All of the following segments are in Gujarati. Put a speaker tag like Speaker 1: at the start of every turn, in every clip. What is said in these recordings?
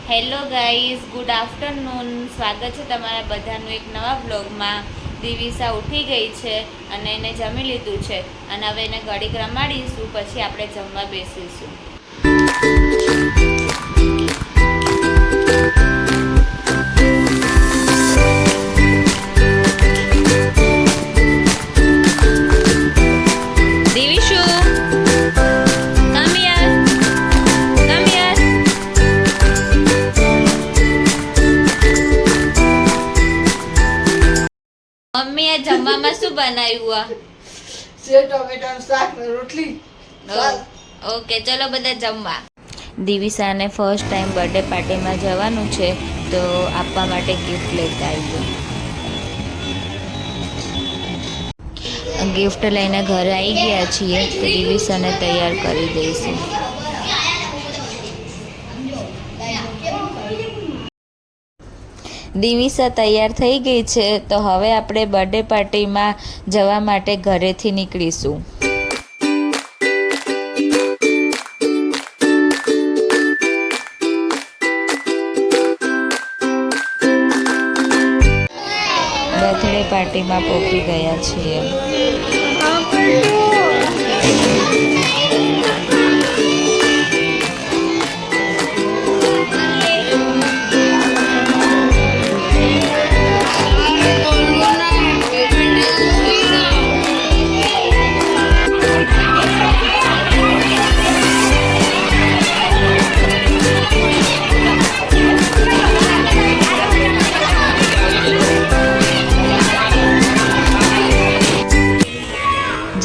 Speaker 1: Hello guys, good afternoon. સ્વાગત છે તમારા બધાનું એક નવા વ્લોગમાં. દિવિસા ઉઠી ગઈ છે અને એને જમી લીધું છે અને હવે એને ઘડીક રમાડીશું, પછી આપણે જમવા બેસીશું. મમ્મી આ જમવામાં શું બનાવ્યું?
Speaker 2: સેવ ટમેટાનું શાક ને રોટલી.
Speaker 1: ઓકે, ચલો બધા જમવા. દિવિસાને ફર્સ્ટ ટાઈમ બર્થડે પાર્ટીમાં જવાનું છે, તો આપવા માટે ગિફ્ટ લેતા આવ્યું. ગિફ્ટ લઈને ઘરે આવી ગયા છીએ, તો દિવિસાને તૈયાર કરી દઈશું. દિવિસા તૈયાર થઈ ગઈ છે, તો હવે આપણે બર્થડે પાર્ટીમાં જવા માટે ઘરેથી નીકળીશું. બર્થડે પાર્ટીમાં પહોંચી ગયા છીએ.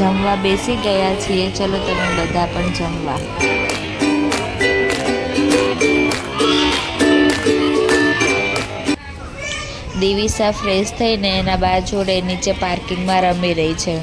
Speaker 1: જમવા બેસી ગયા છીએ, ચલો તમે બધા પણ જમવા. દિવિસા ફ્રેશ થઈને એના બા જોડે નીચે પાર્કિંગમાં રમી રહી છે.